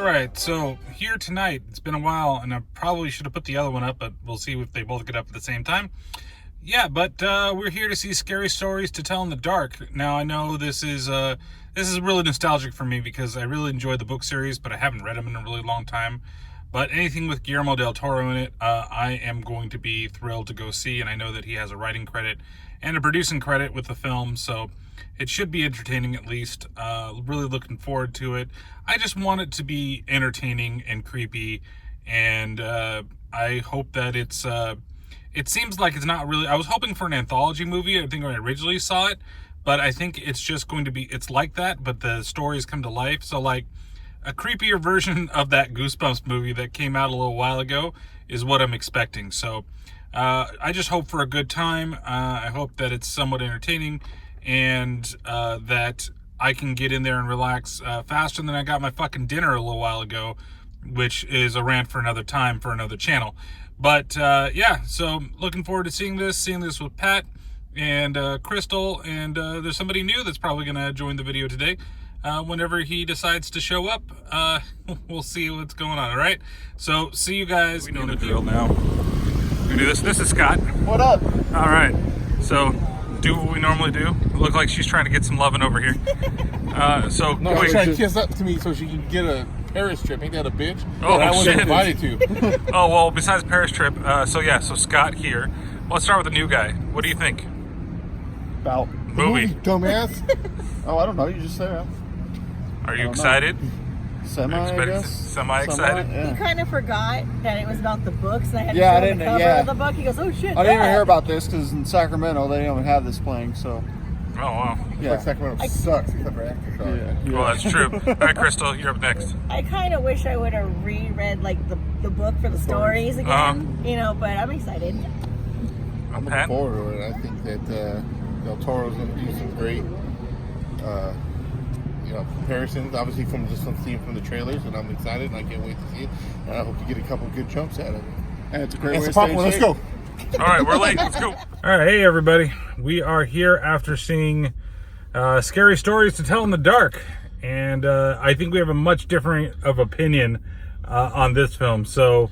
All right, so here tonight, it's been a while, and I probably should have put the other one up, but we'll see if they both get up at the same time. Yeah, but we're here to see Scary Stories to Tell in the Dark. Now, I know this is really nostalgic for me because I really enjoyed the book series, but I haven't read them in a really long time. But anything with Gillermo Del Toro in it, I am going to be thrilled to go see, and I know that he has a writing credit and a producing credit with the film, so it should be entertaining at least. Really looking forward to it. I just want it to be entertaining and creepy, and I hope that it's... it seems like it's not really... I was hoping for an anthology movie, I think when I originally saw it, but I think it's just going to be... It's like that, but the stories come to life, so like a creepier version of that Goosebumps movie that came out a little while ago is what I'm expecting. So I just hope for a good time. I hope that it's somewhat entertaining, and that I can get in there and relax faster than I got my fucking dinner a little while ago, which is a rant for another time for another channel. But yeah, so looking forward to seeing this with Pat and Crystal, and there's somebody new that's probably going to join the video today. Whenever he decides to show up, we'll see what's going on, all right? So, see you guys. We know the drill now. We do this. This is Scott. What up? All right. So, do what we normally do. Look like she's trying to get some loving over here. So, no, wait. she's trying to kiss up to me so she can get a Paris trip. Ain't that a bitch? Oh, that I wasn't shit. invited to. Oh, well, besides Paris trip, so Scott here. Let's start with the new guy. What do you think? About Movie. Dumbass. Oh, I don't know. You just said that. Are you excited? I guess. Semi-excited? Yeah. He kind of forgot that it was about the books, and I had to Yeah, I show him didn't- the cover yeah. of the book. He goes, "Oh shit!" I didn't even Dad." hear about this because in Sacramento they don't even have this playing. So Oh, wow. yeah, Sacramento sucks except for Aftershock. Yeah. Well, that's true. All right, Crystal, you're up next. I kind of wish I would have reread like the book for the stories again, you know. But I'm excited. I'm Pat? looking forward to it. I think that Del Toro's going to do some great, comparisons. Obviously, from seeing from the trailers, and I'm excited, and I can't wait to see it. And I hope to get a couple good jumps out of it. And it's a great way to stay in Let's shape. go. All right, we're late. Let's go. All right, hey everybody. We are here after seeing Scary Stories to Tell in the Dark, and I think we have a much different of opinion on this film. So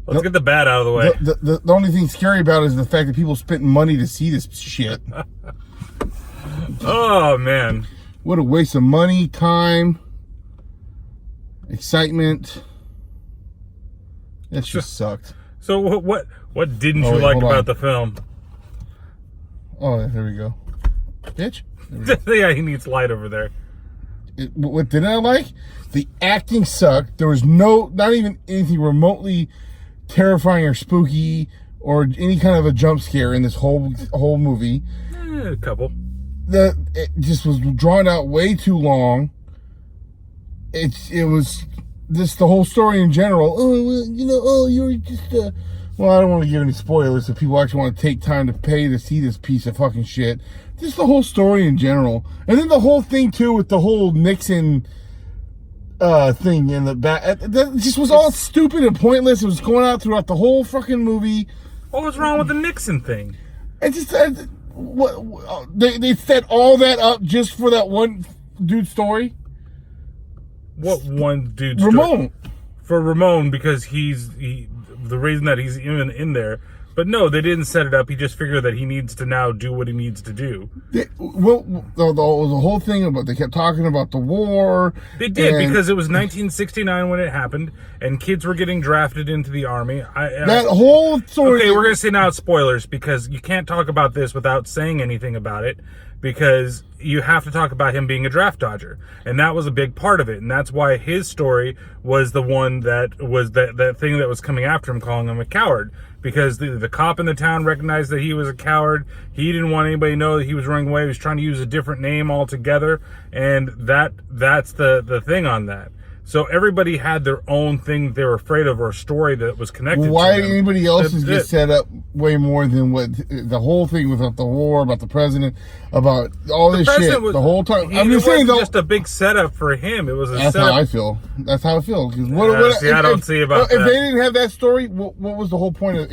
let's get the bad out of the way. The only thing scary about it is the fact that people spent money to see this shit. Oh man, What a waste of money, time, excitement. That just sucked. so what didn't you wait, like hold about on. the film? Oh, there we go. Bitch. Yeah, he needs light over there. What didn't I like? The acting sucked. There was not even anything remotely terrifying or spooky or any kind of a jump scare in this whole movie. A couple. It just was drawn out way too long. It was just the whole story in general. You're just well, I don't want to give any spoilers if people actually want to take time to pay to see this piece of fucking shit. Just the whole story in general, and then the whole thing too with the whole Nixon thing in the back. That just was all stupid and pointless. It was going out throughout the whole fucking movie. What was wrong with the Nixon thing? It just they set all that up just for that one dude's story. What one dude? Ramon. For Ramon, because the reason that he's even in there. But no, they didn't set it up. He just figured that he needs to now do what he needs to do. The whole thing about, they kept talking about the war. They did, because it was 1969 when it happened, and kids were getting drafted into the army. That whole story. Okay, we're going to say now it's spoilers, because you can't talk about this without saying anything about it, because you have to talk about him being a draft dodger. And that was a big part of it. And that's why his story was the one that was that thing that was coming after him, calling him a coward. Because the cop in the town recognized that he was a coward. He didn't want anybody to know that he was running away. He was trying to use a different name altogether. And that's the thing on that. So everybody had their own thing they were afraid of, or a story that was connected Why to them. anybody else's get set up way more than what the whole thing was about the war, about the president, about all this shit the whole time. I'm just saying, though, just a big setup for him. It was a that's setup. how I feel. That's how I feel. I don't see about if that. they didn't have that story, what was the whole point of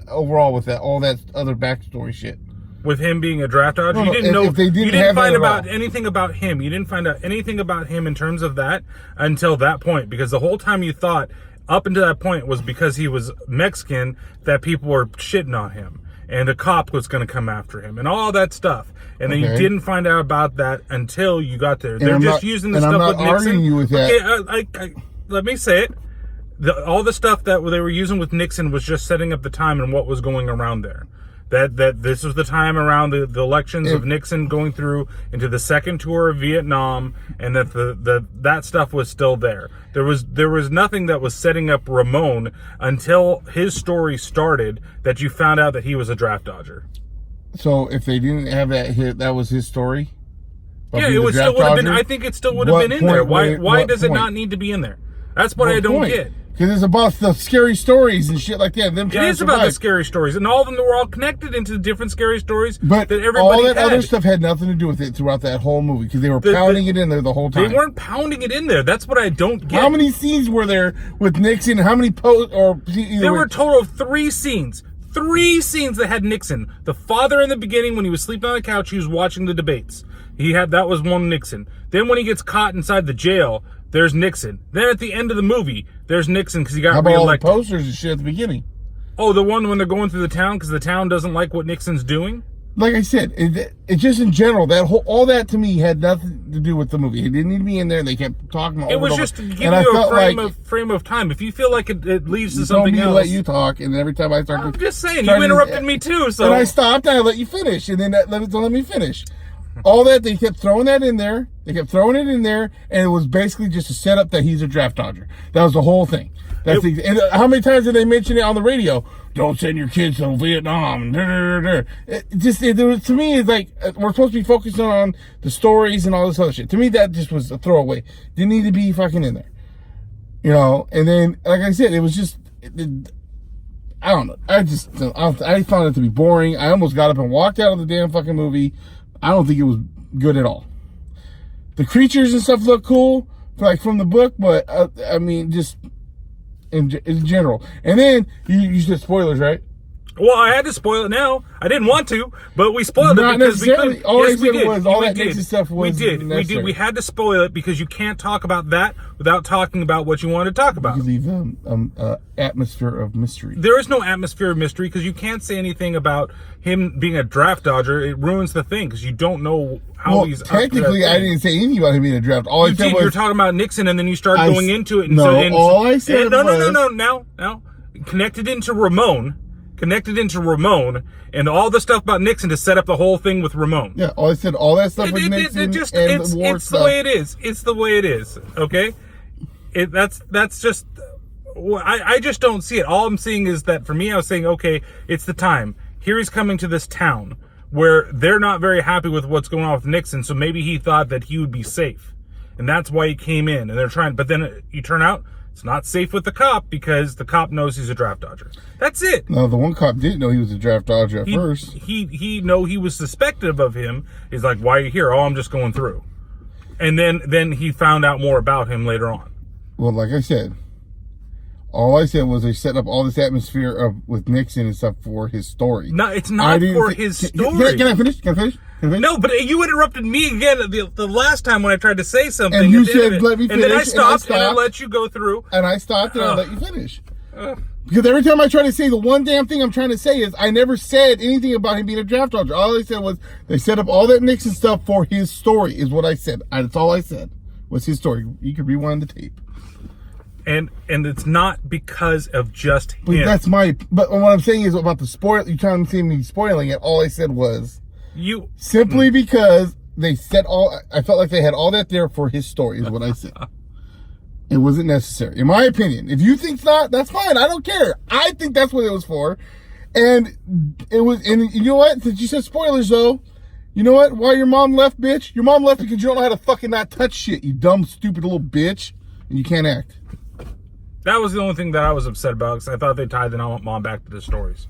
overall with that all that other backstory shit? with him being a draft dodger. No, You didn't know. if they didn't you didn't have find that at out all. anything about him. You didn't find out anything about him in terms of that until that point, because the whole time you thought up until that point was because he was Mexican that people were shitting on him and a cop was going to come after him and all that stuff. And then you Okay. didn't find out about that until you got there. They're I'm just not- using the and I'm stuff not with Nixon. arguing you with that. Okay, let me say it. All the stuff that they were using with Nixon was just setting up the time and what was going around there. That this was the time around the elections of Nixon going through into the second tour of Vietnam, and that that stuff was still there. There was nothing that was setting up Ramon until his story started, that you found out that he was a draft dodger. So if they didn't have that was his story. About Yeah, being it the would draft still would have been. dodger? I think it still would have What been in there. point- Why what does it point? not need to be in there? That's what I don't get. Because it's about the scary stories and shit like that. Them It trying is to about the survive. scary stories, and all of them were all connected into different scary stories But that everybody all that had. other stuff had nothing to do with it throughout that whole movie because they were The- pounding it in there the whole They time. weren't pounding it in there. That's what I don't get. How many scenes were there with Nixon? How many There were a total of 3 scenes. 3 scenes that had Nixon. The father in the beginning, when he was sleeping on the couch, he was watching the debates. That was one Nixon. Then when he gets caught inside the jail, there's Nixon. Then at the end of the movie, there's Nixon because he got How about all the reelected. posters and shit at the beginning? Oh, the one when they're going through the town because the town doesn't like what Nixon's doing? Like I said, it just in general, all that to me had nothing to do with the movie. It didn't need to be in there. They kept talking about It over was and just to over. give And I you a felt frame of time. If you feel like it leads to you told something me to else. let you talk, and every time I started, I'm just saying, you started- interrupted me too. So and I stopped and I let you finish, and then let me finish. All that they kept throwing that in there. They kept throwing it in there, and it was basically just a setup that he's a draft dodger. That was the whole thing. And how many times did they mention it on the radio? Don't send your kids to Vietnam. To me, it's like we're supposed to be focusing on the stories and all this other shit. To me, that just was a throwaway. Didn't need to be fucking in there, you know. And then, like I said, it was just. I don't know. I found it to be boring. I almost got up and walked out of the damn fucking movie. I don't think it was good at all. The creatures and stuff look cool, like from the book, but I mean, just in general. And then you said spoilers, right? Well, I had to spoil it now. I didn't want to, but we spoiled Not it because we necessarily. couldn't. All I Yes, we said did. was all We that did. Nixon stuff was We did. necessary. We had to spoil it because you can't talk about that without talking about what you want to talk about. You leave atmosphere of mystery. There is no atmosphere of mystery because you can't say anything about him being a draft dodger. It ruins the thing because you don't know how Well, he's up to that technically, I thing. didn't say anything about him being a draft. All I You said did. was You're talking about Nixon, and then you started I going s- into it. And no, so, and, all I said and, no, was- now, connected into Ramon, and all the stuff about Nixon to set up the whole thing with Ramon. yeah. All I said, all that stuff with Nixon and it's the war it's stuff. the way it is. It's the way it is. Okay, that's just. I just don't see it. All I'm seeing is that for me, I was saying, okay, it's the time. Here he's coming to this town where they're not very happy with what's going on with Nixon, so maybe he thought that he would be safe, and that's why he came in. And they're trying, but then you turn out it's not safe with the cop because the cop knows he's a draft dodger. That's it. No, the one cop didn't know he was a draft dodger at first. He was suspected of him. He's like, why are you here? Oh, I'm just going through. And then he found out more about him later on. Well, like I said, all I said was they set up all this atmosphere with Nixon and stuff for his story. No, it's not for his story. Can I finish? Can I finish? No, but you interrupted me again the last time when I tried to say something. And you at the end said, of it. let me And then I finish, and I stopped and I stopped. let you go through. And I stopped and I let you finish. Because every time I try to say the one damn thing I'm trying to say is I never said anything about him being a draft dodger. All I said was they set up all that Nixon stuff for his story is what I said. That's all I said was his story. You could rewind the tape. And it's not because of just him. But that's but what I'm saying is about the spoil. You're trying to see me spoiling it. All I said was simply because they set I felt like they had all that there for his story is what I said. It wasn't necessary, in my opinion. If you think not, that's fine. I don't care. I think that's what it was for. And it was, and you know what? Since you said spoilers though, you know what? Why your mom left, bitch? Your mom left because you don't know how to fucking not touch shit, you dumb, stupid little bitch. And you can't act. That was the only thing that I was upset about because I thought they tied the mom back to the stories.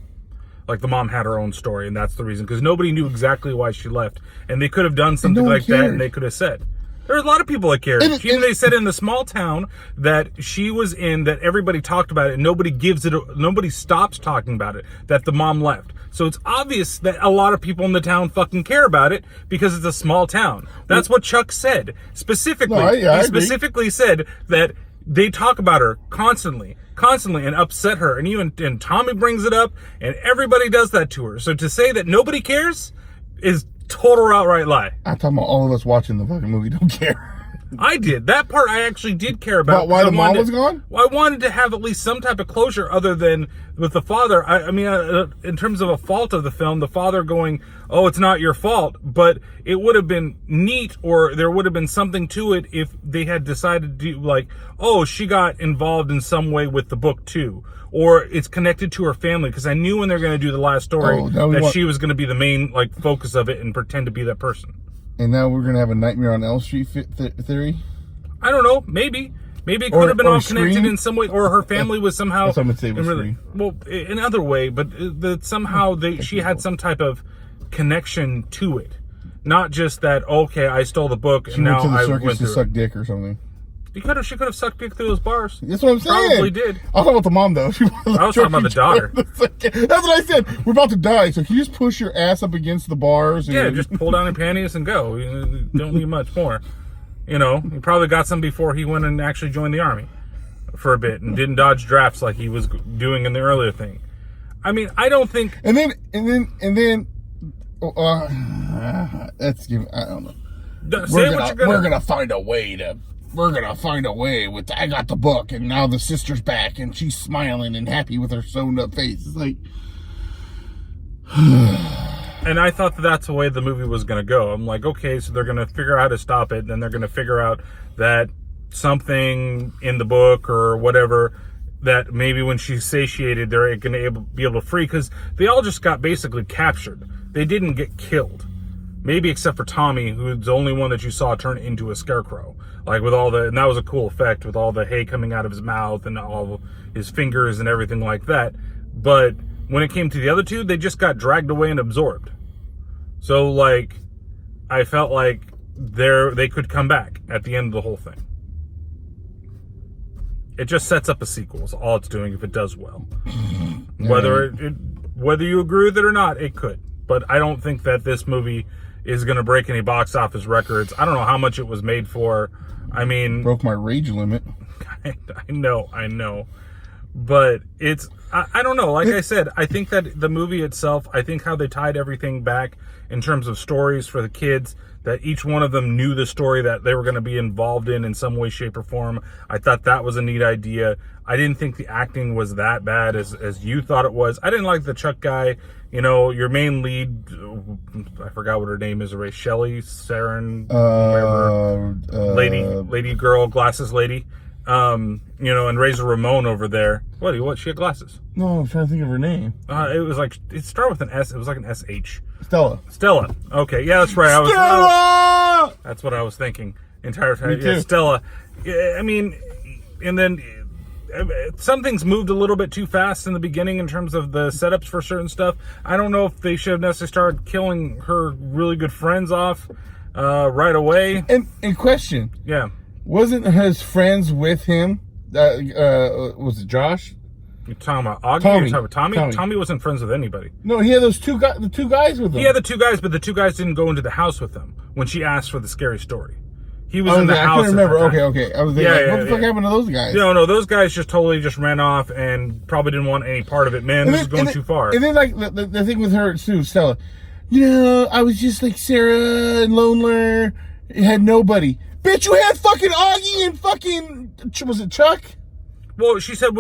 Like the mom had her own story, and that's the reason. Because nobody knew exactly why she left, and they could have done something no one like that, cared. and they could have said. There's a lot of people that cared. They said in the small town that she was in, that everybody talked about it, and nobody stops talking about it. That the mom left. So it's obvious that a lot of people in the town fucking care about it because it's a small town. That's what Chuck said. Specifically, I he agree. specifically said that they talk about her constantly and upset her. And even and Tommy brings it up, and everybody does that to her. So to say that nobody cares is total outright lie. I'm talking about all of us watching the fucking movie don't care. I did. That part I actually did care about. Why the mom was gone? Well, I wanted to have at least some type of closure other than with the father. I mean, in terms of a fault of the film, the father going, oh, it's not your fault. But it would have been neat, or there would have been something to it if they had decided to do, like, oh, she got involved in some way with the book too. Or it's connected to her family, because I knew when they were going to do the last story that she was going to be the main like focus of it and pretend to be that person. And now we're going to have a Nightmare on Elm Street theory? I don't know. Maybe it could have been all connected Scream? in some way, or her family was somehow. That's what I'm gonna say was Scream. Well, another way, but that somehow she had some type of connection to it, not just that. Okay, I stole the book She and went now to the I circus went to through suck it. dick or something. She could have sucked dick through those bars. That's what I'm saying. Probably did. I was talking about the mom, though. I was talking about the daughter. That's what I said. We're about to die, so can you just push your ass up against the bars? Yeah, just pull down your panties and go. You don't need much more. You know, he probably got some before he went and actually joined the army for a bit and didn't dodge drafts like he was doing in the earlier thing. I mean, I don't think. And then, that's give. I don't know. We're gonna find a way to. We're gonna find a way with. I got the book, and now the sister's back, and she's smiling and happy with her sewn up face. It's like. And I thought that's the way the movie was going to go. I'm like, okay, so they're going to figure out how to stop it. And then they're going to figure out that something in the book or whatever, that maybe when she's satiated, they're going to be able to free. Because they all just got basically captured. They didn't get killed. Maybe except for Tommy, who's the only one that you saw turn into a scarecrow. Like with all and that was a cool effect with all the hay coming out of his mouth and all his fingers and everything like that. But when it came to the other two, they just got dragged away and absorbed. So, like, I felt like they could come back at the end of the whole thing. It just sets up a sequel, is all it's doing if it does well. Whether you agree with it or not, it could. But I don't think that this movie is going to break any box office records. I don't know how much it was made for. I mean... Broke my rage limit. I know. But it's... I don't know. Like I said, I think that the movie itself, I think how they tied everything back in terms of stories for the kids, that each one of them knew the story that they were going to be involved in some way, shape, or form. I thought that was a neat idea. I didn't think the acting was that bad as you thought it was. I didn't like the Chuck guy. You know, your main lead, I forgot what her name is, Ray Shelley, Saren, lady girl, glasses lady. You know, and Razor Ramon over there. What? She had glasses. No, I'm trying to think of her name. It was like, it started with an S. It was like an SH. Stella. Okay, yeah, that's right. Stella! That's what I was thinking. Entire time. Me too. Yeah, Stella. Yeah, I mean, and then some things moved a little bit too fast in the beginning in terms of the setups for certain stuff. I don't know if they should have necessarily started killing her really good friends off right away. And question. Yeah. Wasn't his friends with him? Was it Josh? You're talking about Augie? Tommy. You're talking about Tommy? Tommy. Tommy wasn't friends with anybody. No, he had those the two guys with him. He had the two guys, but the two guys didn't go into the house with them when she asked for the scary story. He was in the house. I couldn't remember. at the time. Okay. I was thinking, what the fuck happened to those guys? No, those guys just totally just ran off and probably didn't want any part of it. Man, this is going too far. And then, like, the thing with her, too, Stella. You know, I was just like Sarah and lonely. Had nobody. Bitch, you had fucking Augie and fucking... Was it Chuck? Well, she said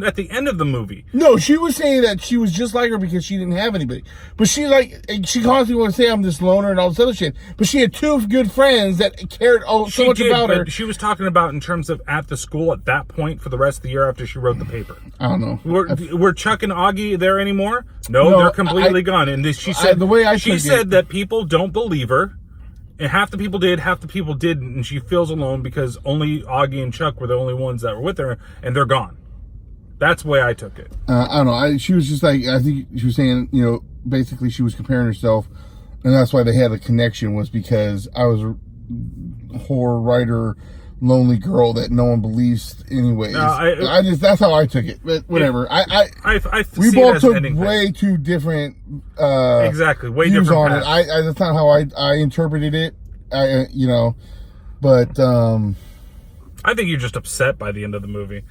at the end of the movie. No, she was saying that she was just like her because she didn't have anybody. But she constantly would say, I'm this loner and all this other shit. But she had two good friends that cared so much about her. She was talking about in terms of at the school at that point for the rest of the year after she wrote the paper. I don't know. Were Chuck and Augie there anymore? No, they're completely gone. And she said, that people don't believe her. And half the people did, half the people didn't, and she feels alone because only Augie and Chuck were the only ones that were with her, and they're gone. That's the way I took it. I don't know. She was just like, I think she was saying, you know, basically she was comparing herself, and that's why they had a connection, was because I was a horror writer lonely girl that no one believes anyways. No, I just that's how I took it. But whatever. We see it both as took an ending way too different exactly way views different on paths. it. That's not how I interpreted it. But I think you're just upset by the end of the movie.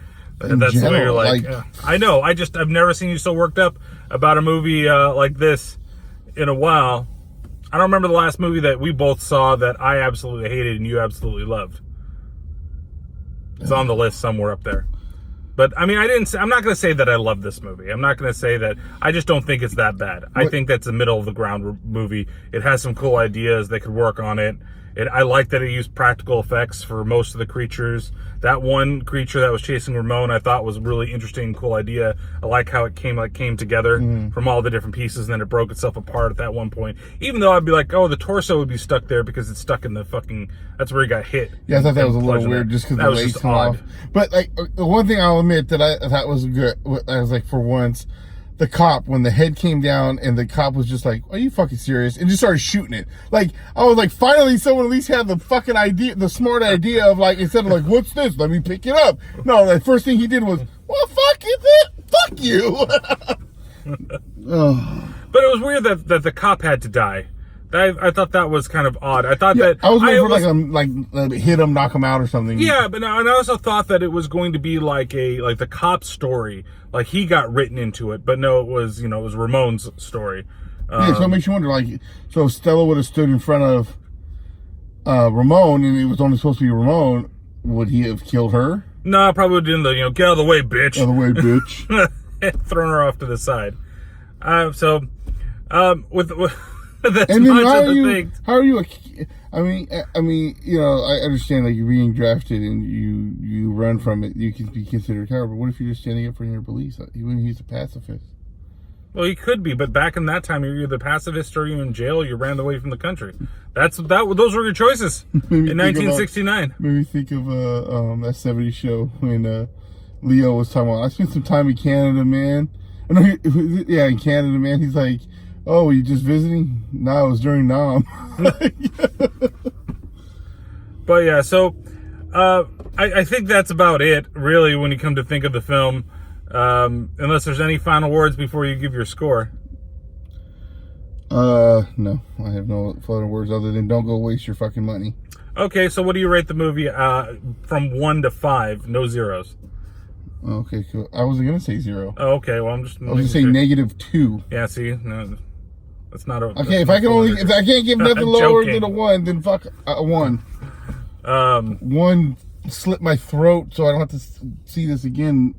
In That's the way you're general, like. I know. I've never seen you so worked up about a movie like this in a while. I don't remember the last movie that we both saw that I absolutely hated and you absolutely loved. It's on the list somewhere up there. But I mean, I'm not going to say that I love this movie. I'm not going to say that. I just don't think it's that bad. I think that's a middle of the ground movie. It has some cool ideas. They could work on it. I like that it used practical effects for most of the creatures. That one creature that was chasing Ramon, I thought was a really interesting, cool idea. I like how it came together from all the different pieces, and then it broke itself apart at that one point. Even though I'd be like, oh, the torso would be stuck there because it's stuck in the fucking. That's where he got hit. Yeah, I thought that was a little weird just because the legs fell off. But like the one thing I'll admit that I thought was good, I was like, for once, the cop, when the head came down and the cop was just like, are you fucking serious? And just started shooting it. Like, I was like, finally someone at least had the fucking idea, the smart idea of like, instead of like, what's this? Let me pick it up. No, the first thing he did was, well, fuck it, fuck you. But it was weird that the cop had to die. I thought that was kind of odd. I thought that I was waiting for like hit him, knock him out or something. Yeah, but I also thought that it was going to be like the cop's story, like he got written into it. But no, it was Ramon's story. So it makes you wonder, like, so if Stella would have stood in front of Ramon and it was only supposed to be Ramon, would he have killed her? No, probably didn't. Get out of the way, bitch. Out of the way, bitch. Thrown her off to the side. With that's and then how are you? I mean, I understand like you're being drafted and you run from it. You can be considered a coward. But what if you're just standing up for your beliefs? Even he's a pacifist. Well, he could be, but back in that time, you're either pacifist or you're in jail. Or you ran away from the country. Those were your choices in 1969. Made me think of that '70s show when Leo was talking about. I spent some time in Canada, man. No, in Canada, man. He's like, oh, you just visiting? No, it was during Nam. But yeah, so I think that's about it, really, when you come to think of the film. Unless there's any final words before you give your score. No, I have no final words other than don't go waste your fucking money. Okay, so what do you rate the movie from 1 to 5? No zeros. Okay, cool. I wasn't gonna say 0. Oh, okay. Well, I was gonna say -2. Yeah, see, no, that's not a. Okay, if I can't give nothing lower than a 1, then fuck a 1. 1 slit my throat, so I don't have to see this again.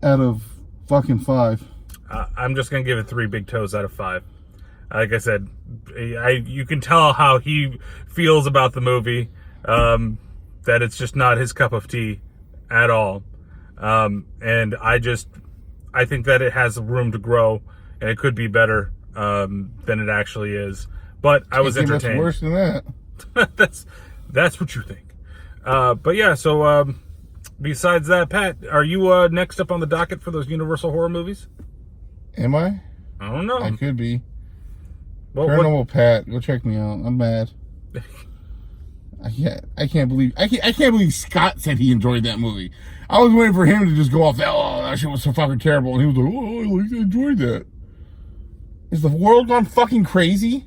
Out of fucking 5. I'm just gonna give it 3 big toes out of 5. Like I said, you can tell how he feels about the movie. That it's just not his cup of tea at all. And I think that it has room to grow and it could be better than it actually is. But I was entertained. Much worse than that. That's what you think. But yeah, so besides that, Pat, are you next up on the docket for those Universal horror movies? Am I? I don't know. I could be. Well, Paranormal Pat, go check me out. I'm mad. I can't believe Scott said he enjoyed that movie. I was waiting for him to just go off that. Oh, that shit was so fucking terrible, and he was like, "Oh, I enjoyed that." Is the world gone fucking crazy?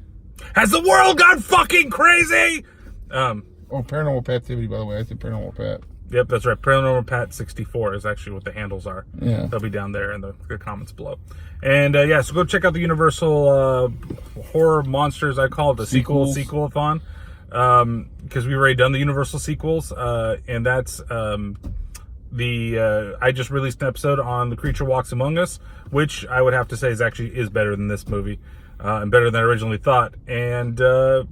Has the world gone fucking crazy? Paranormal Pativity, by the way. I said Paranormal Pat. Yep, that's right. Paranormal Pat 64 is actually what the handles are. Yeah. They'll be down there in the comments below. And yeah, so go check out the Universal horror monsters. I call it the sequel-a-thon. Because we've already done the Universal sequels. And that's I just released an episode on The Creature Walks Among Us, which I would have to say is better than this movie. And better than I originally thought. And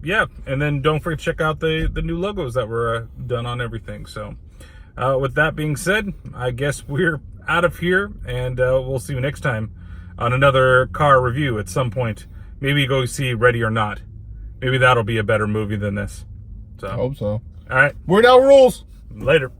yeah, and then don't forget to check out the new logos that were done on everything. So with that being said, I guess we're out of here, and we'll see you next time on another car review at some point. Maybe go see Ready or Not. Maybe that'll be a better movie than this. So I hope so. All right. Word out rules. Later.